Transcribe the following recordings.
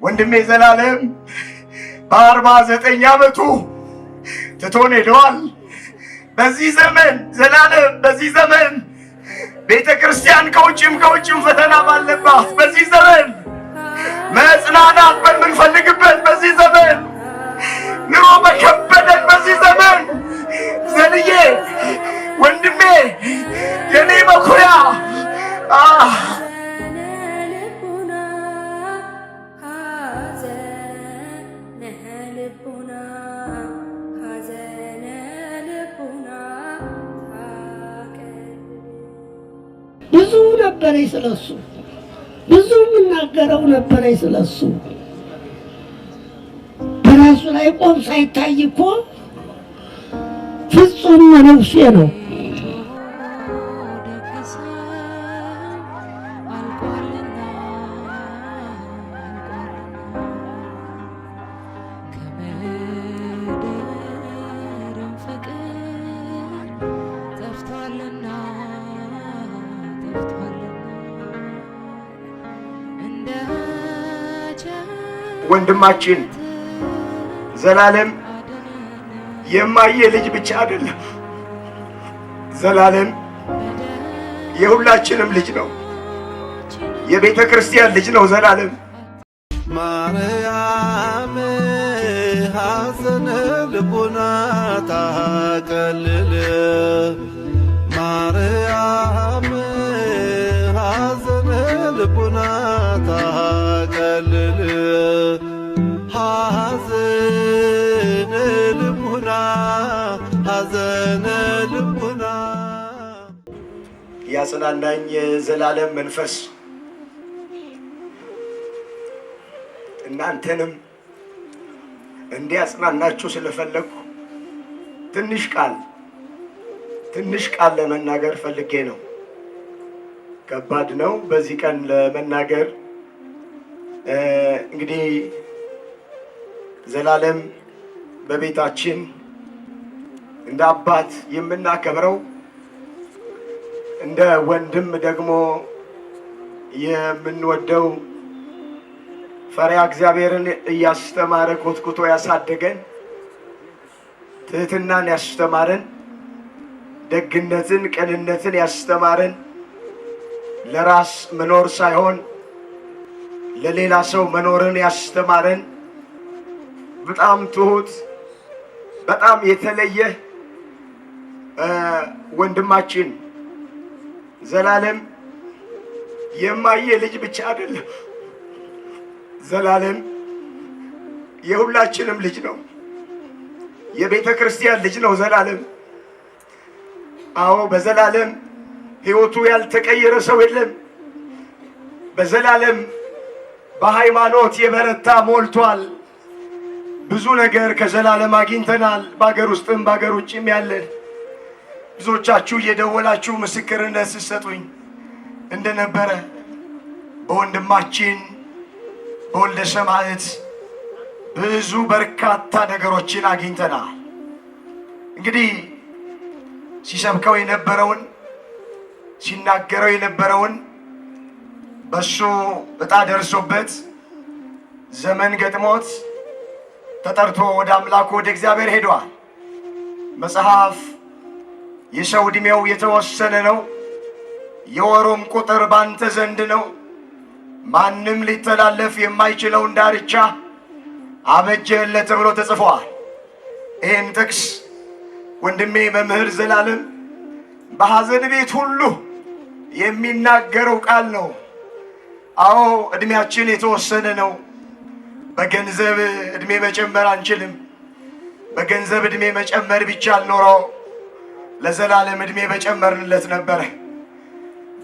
ወንድሜ ዘላለም በ49 ዓመቱ ትቶን ሄደዋል። በዚህ ዘመን ዘላለም በዚህ ዘመን ቤተክርስቲያን ከውጭም ፈተና ባለባት በዚህ ዘመን መጽናናት በምንፈልግበት በዚህ ዘመን ኑሮ በከበደን በዚህ ዘመን ዘልዬ ወንድሜ የኔ መኩሪያ ብዙ ነበረኝ ስለሱ ብዙ የምናገረው ነበረኝ ስለሱ። በራሱ ላይ ቆም ሳይታይ እኮ ፍጹም መነኩሴ ነው። ወንድማችን ዘላለም የማየ ልጅ ብቻ አይደለም። ዘላለም የሁላችንም ልጅ ነው። የቤተ ክርስቲያን ልጅ ነው ዘላለም። ማርያም ሐዘነ ልቡና ታቀልል ማርያም ሐዘነ ልቡና ታቀልል ሐዘነ ልቡና ያጽናናኝ የዘላለም መንፈስ እናንተንም እንዲያጽናናችሁ ስለፈለኩ ትንሽ ቃል ለመናገር ፈልጌ ነው። ከባድ ነው በዚህ ቀን ለመናገር። እንግዲህ ዘላለም በቤታችን እንደ አባት የምናከብረው እንደ ወንድም ደግሞ የምንወደው ፈሪሃ እግዚአብሔርን እያስተማረ ኮትኩቶ ያሳደገን ትህትናን ያስተማረን ደግነትን ቅንነትን ያስተማረን ለራስ መኖር ሳይሆን ለሌላ ሰው መኖርን ያስተማረን በጣም ትሁት በጣም የተለየ ወንድማችን ዘላለም የማየ ልጅ ብቻ አይደለም። ዘላለም የሁላችንም ልጅ ነው። የቤተ ክርስቲያን ልጅ ነው ዘላለም። አዎ በዘላለም ሕይወቱ ያልተቀየረ ሰው የለም። በዘላለም በሃይማኖት የበረታ ሞልቷል። ብዙ ነገር ከዘላለም አግኝተናል። በአገር ውስጥም በአገር ውጭም ያለን ብዙዎቻችሁ እየደወላችሁ ምስክርነት ስትሰጡኝ እንደነበረ በወንድማችን በወልደ ሰማዕት ብዙ በርካታ ነገሮችን አግኝተናል። እንግዲህ ሲሰብከው የነበረውን ሲናገረው የነበረውን በሱ ዕጣ ደርሶበት ዘመን ገጥሞት ተጠርቶ ወደ አምላኩ ወደ እግዚአብሔር ሄዷል። መጽሐፍ የሰው ዕድሜው የተወሰነ ነው፣ የወሩም ቁጥር ባንተ ዘንድ ነው፣ ማንም ሊተላለፍ የማይችለውን ዳርቻ አበጀለት ተብሎ ተጽፏል። ይህን ጥቅስ ወንድሜ መምህር ዘላለም በሐዘን ቤት ሁሉ የሚናገረው ቃል ነው። አዎ ዕድሜያችን የተወሰነ ነው። በገንዘብ ዕድሜ መጨመር አንችልም። በገንዘብ ዕድሜ መጨመር ቢቻል ኖሮ ለዘላለም ዕድሜ መጨመርንለት ነበረ።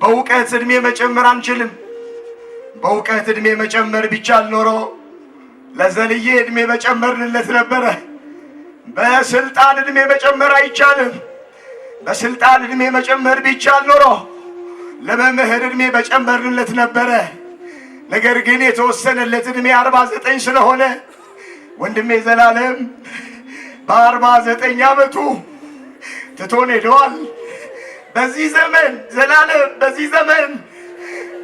በእውቀት ዕድሜ መጨመር አንችልም። በእውቀት ዕድሜ መጨመር ቢቻል ኖሮ ለዘልዬ ዕድሜ መጨመርንለት ነበረ። በስልጣን ዕድሜ መጨመር አይቻልም። በስልጣን ዕድሜ መጨመር ቢቻል ኖሮ ለመምህር ዕድሜ መጨመርንለት ነበረ። ነገር ግን የተወሰነለት ዕድሜ 49 ስለሆነ ወንድሜ ዘላለም በ49 ዓመቱ ትቶን ሄደዋል። በዚህ ዘመን ዘላለም በዚህ ዘመን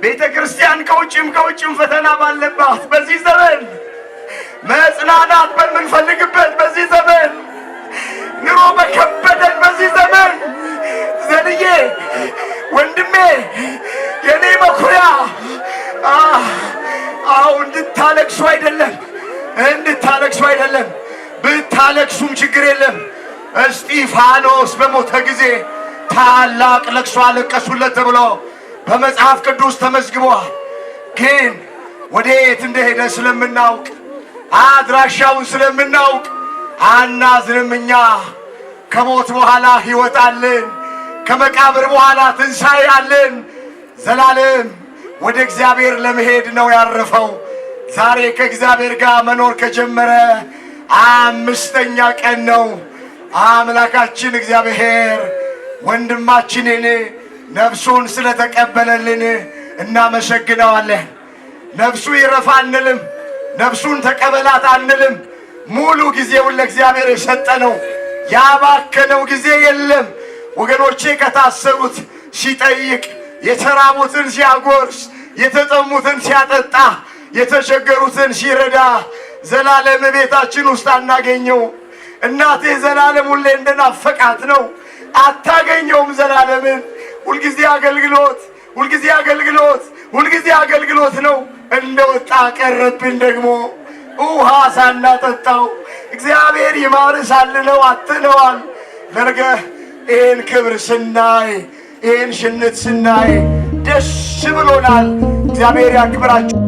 ቤተ ክርስቲያን ከውጭም ፈተና ባለባት በዚህ ዘመን መጽናናት በምንፈልግበት በዚህ ዘመን ኑሮ በከበደን በዚህ ዘመን ዘልዬ ወንድሜ የኔ መኩሪያ እንድታለቅሱ አይደለም ብታለቅሱም ችግር የለም። እስጢፋኖስ በሞተ ጊዜ ታላቅ ለቅሶ አለቀሱለት ተብሎ በመጽሐፍ ቅዱስ ተመዝግቧል። ግን ወዴት እንደሄደ ስለምናውቅ አድራሻውን ስለምናውቅ አናዝንም። እኛ ከሞት በኋላ ሕይወት አለን፣ ከመቃብር በኋላ ትንሣኤ አለን። ዘላለም ወደ እግዚአብሔር ለመሄድ ነው ያረፈው። ዛሬ ከእግዚአብሔር ጋር መኖር ከጀመረ 5ኛ ቀን ነው። አምላካችን እግዚአብሔር ወንድማችንን ነፍሱን ስለተቀበለልን እናመሰግነዋለን። ነፍሱ ይረፍ አንልም፣ ነፍሱን ተቀበላት አንልም። ሙሉ ጊዜውን ለእግዚአብሔር የሰጠ ነው። ያባከነው ጊዜ የለም። ወገኖቼ ከታሰሩት ሲጠይቅ፣ የተራቡትን ሲያጎርስ፣ የተጠሙትን ሲያጠጣ፣ የተቸገሩትን ሲረዳ ዘላለም ቤታችን ውስጥ አናገኘው። እናቴ ዘላለም ሁሌ እንደናፈቃት ነው። አታገኘውም ዘላለምን። ሁልጊዜ አገልግሎት፣ ሁልጊዜ አገልግሎት፣ ሁልጊዜ አገልግሎት ነው። እንደወጣ ቀረብን ደግሞ ውሃ ሳናጠጣው። እግዚአብሔር ይማርህ ሳልለው አጥነዋል። ለነገ ይህን ክብር ስናይ፣ ይህን ሽንት ስናይ ደስ ብሎናል። እግዚአብሔር ያክብራችሁ።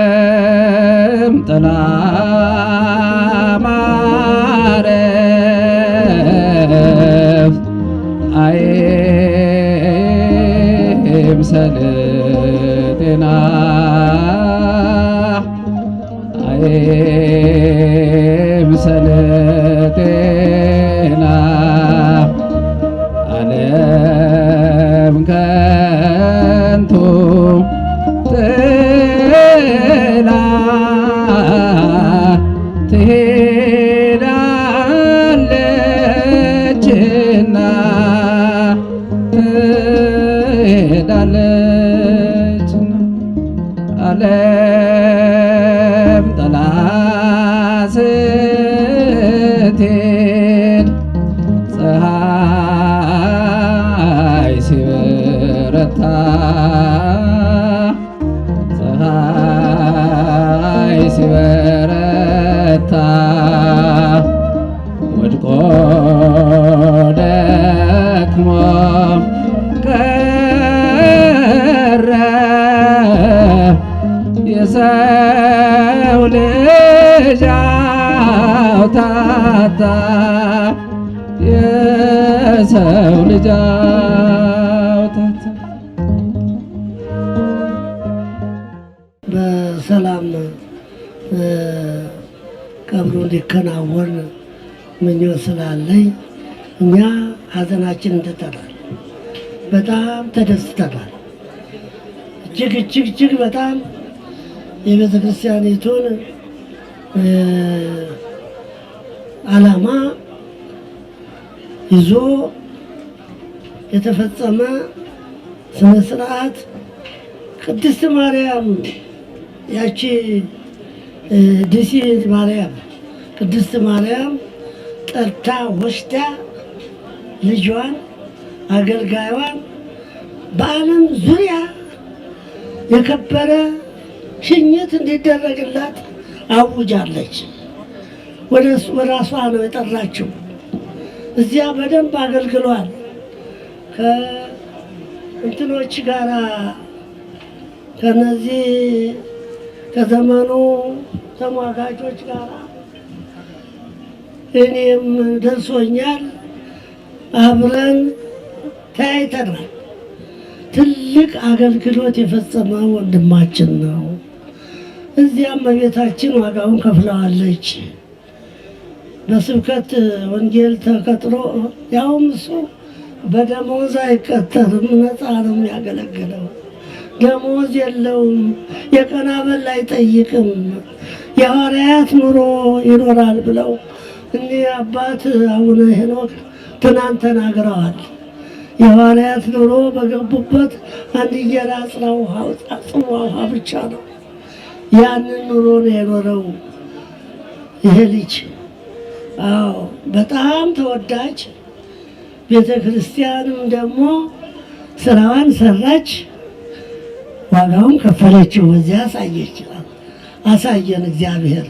ባለም ጥላ ማረፍ አይምሰል ጤና አይምሰል ጤና ዓለም ከንቱ ጥላ ትሄዳለችና ዓለም ጥላ ስትሄድ ፀሐይ ሲበረታ ሲበረታ ወድቆ ደክሞ ቀረ የሰው ልጅ አውታታ የሰው ልጅ አውታታ። በሰላም ቀብሩ እንዲከናወን ምኞት ስላለኝ እኛ ሀዘናችን እንትተናል። በጣም ተደስተናል። እጅግ በጣም የቤተ ክርስቲያኒቱን ዓላማ ይዞ የተፈጸመ ስነ ስርዓት ቅድስት ማርያም ያቺ ደሴ ማርያም ቅድስት ማርያም ጠርታ ወስዳ ልጇን አገልጋዩን በዓለም ዙሪያ የከበረ ሽኝት እንዲደረግላት አውጃለች። ወደ ራሷ ነው የጠራችው። እዚያ በደንብ አገልግሏል። ከእንትኖች ጋራ ከነዚህ ከዘመኑ ተሟጋቾች ጋር እኔም ደርሶኛል። አብረን ተያይተናል። ትልቅ አገልግሎት የፈጸመ ወንድማችን ነው። እዚያም እመቤታችን ዋጋውን ከፍለዋለች። በስብከት ወንጌል ተቀጥሮ ያውም እሱ በደሞዝ አይቀጠርም፣ ነፃ ነው የሚያገለግለው። ደሞዝ የለውም፣ የቀን አበል አይጠይቅም፣ የሐዋርያት ኑሮ ይኖራል ብለው እኒህ አባት አቡነ ሄኖክ ትናንት ተናግረዋል። የሐዋርያት ኑሮ በገቡበት አንድ እንጀራ ጽዋ ውሃ ብቻ ነው። ያንን ኑሮ ነው የኖረው ይሄ ልጅ። አዎ በጣም ተወዳጅ። ቤተ ክርስቲያንም ደግሞ ስራዋን ሰራች፣ ዋጋውን ከፈለችው። በዚያ አሳየን እግዚአብሔር።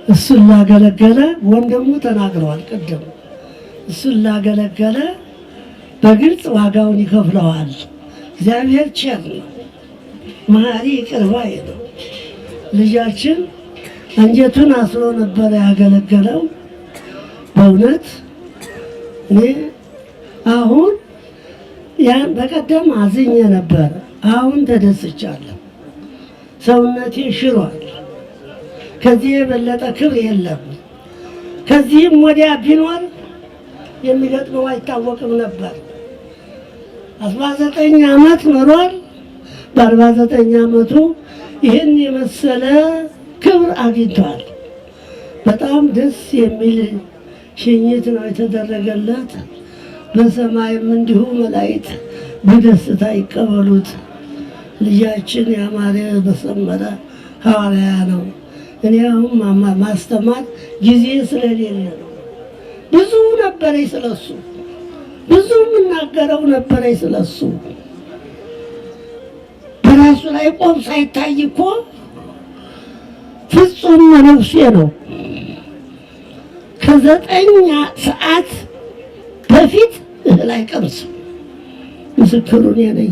እሱን ላገለገለ ወንድሙ ተናግረዋል ቅድም። እሱን ላገለገለ በግልጽ ዋጋውን ይከፍለዋል። እግዚአብሔር ቸር ነው፣ መሐሪ ይቅር ባይ ነው። ልጃችን አንጀቱን አስሮ ነበር ያገለገለው። በእውነት እኔ አሁን ያን በቀደም አዝኜ ነበር፣ አሁን ተደስቻለሁ። ሰውነቴ ሽሯል። ከዚህ የበለጠ ክብር የለም። ከዚህም ወዲያ ቢኖር የሚገጥመው አይታወቅም ነበር። 19 ዓመት ኖሯል። በ49 ዓመቱ ይህን የመሰለ ክብር አግኝቷል። በጣም ደስ የሚል ሽኝት ነው የተደረገለት። በሰማይም እንዲሁ መላእክት በደስታ ይቀበሉት። ልጃችን ያማረ በሰመረ ሐዋርያ ነው። እኔ አሁን ማስተማር ጊዜ ስለሌለ ነው። ብዙ ነበረኝ ስለሱ፣ ብዙ የምናገረው ነበረኝ ስለሱ። በራሱ ላይ ቆም ሳይታይ እኮ ፍጹም መነኩሴ ነው። ከ9 ሰዓት በፊት እህል አይቀምስም። ምስክሩ እኔ ነኝ።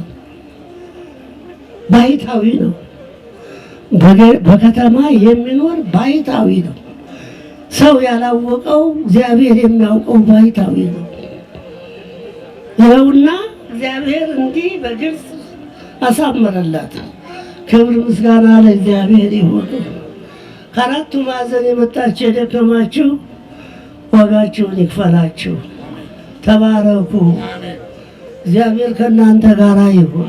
ባይታዊ ነው። በከተማ የሚኖር ባይታዊ ነው። ሰው ያላወቀው እግዚአብሔር የሚያውቀው ባይታዊ ነው። ይኸውና እግዚአብሔር እንዲህ በግልጽ አሳመረላት። ክብር ምስጋና ለእግዚአብሔር ይሁን። ከአራቱ ማዕዘን የመጣችሁ የደከማችሁ ዋጋችሁን ይክፈላችሁ። ተባረኩ። እግዚአብሔር ከእናንተ ጋር ይሁን።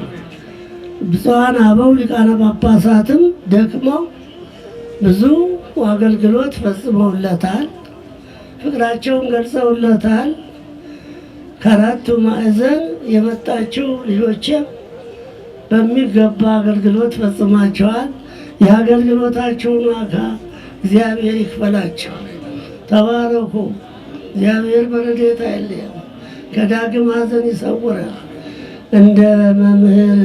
ብፁዓን አበው ሊቃነ ጳጳሳትም ደክመው ብዙ አገልግሎት ፈጽመውለታል። ፍቅራቸውን ገልጸውለታል። ከአራቱ ማዕዘን የመጣችሁ ልጆችም በሚገባ አገልግሎት ፈጽማቸዋል። የአገልግሎታችሁን ዋጋ እግዚአብሔር ይክፈላቸው። ተባረኩ። እግዚአብሔር በረድኤቱ አይለየን፣ ከዳግም ሐዘን ይሰውረን። እንደ መምህር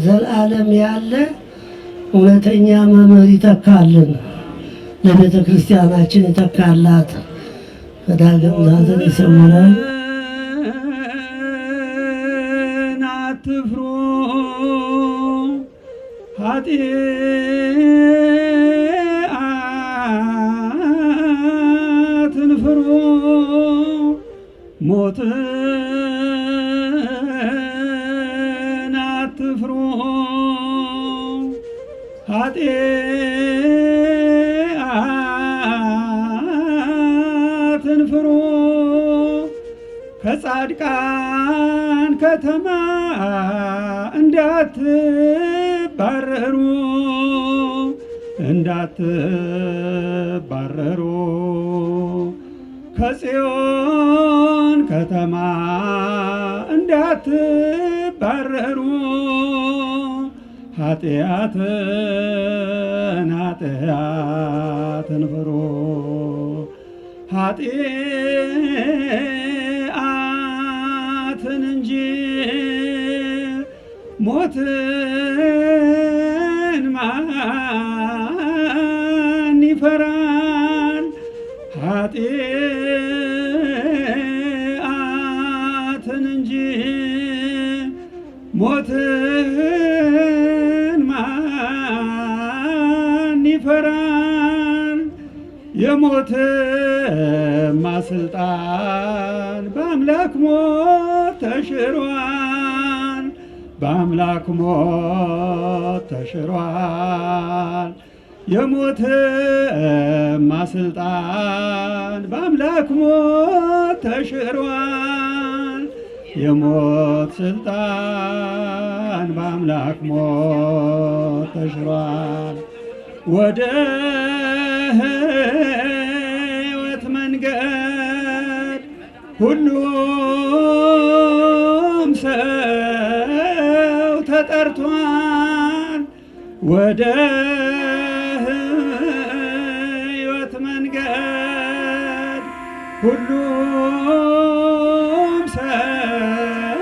ዘላለም ያለ እውነተኛ መምህር ይተካልን፣ ለቤተ ክርስቲያናችን ይተካላት፣ ከዳግም ሐዘን ይሰውረን። አትፍሩ ኃጢአትን ፍሩ ሞትን አትፍሩ ኃጢአትን ፍሩ ከጻድቃን ከተማ እንዳትባረሩ ከጽዮን ከተማ እንዳትባረሩ ኃጢአትን ፍሩ ኃጢአትን እንጂ ሞትን ማን ይፈራል? ኃጢአትን እንጂ ሞትን ማን ይፈራል? የሞትማ ስልጣን በአምላክ ሞት ተሽሯል፣ በአምላክ ሞት ተሽሯል። የሞትማ ስልጣን በአምላክ ሞት ተሽሯል፣ የሞት ስልጣን በአምላክ ሞት ተሽሯል። ወደ ሕይወት መንገድ ሁሉም ሰው ተጠርቷል። ወደ ሕይወት መንገድ ሁሉም ሰው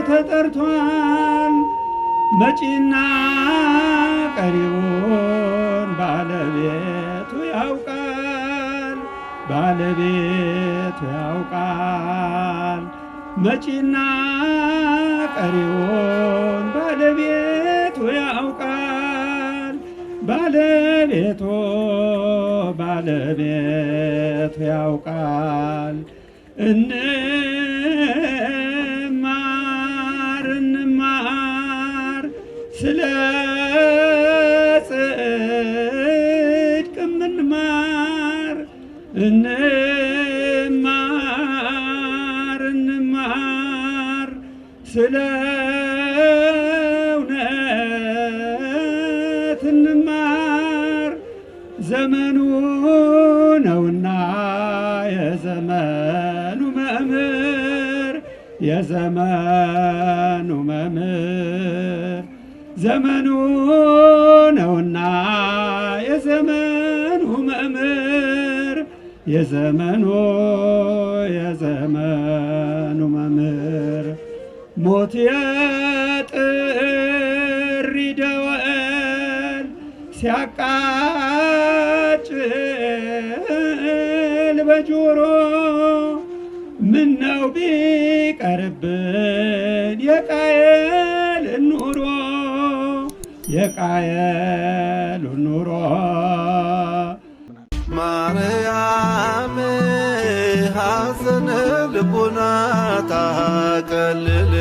ተጠርቷል። መጪና ቀሪውን ባለቤቱ ያውቃል። ባለቤቱ ያውቃል። መጪና ቀሪውን ባለቤቱ ያውቃል። ባለቤቱ ያውቃል። እንማር ስለ ጽድቅ እንማር ስለ እውነት እንማር። ዘመኑ ነውና የዘመኑ መምህር ዘመኑ ነውና የዘመኑ መምህር የዘመኑ መምህር ሞት የጥሪ ደወል ሲያቃጭል በጆሮ ምነው ቢቀርብን የቃየልን ኑሮ ማርያም ሐዘነ ልቡና ታቀልል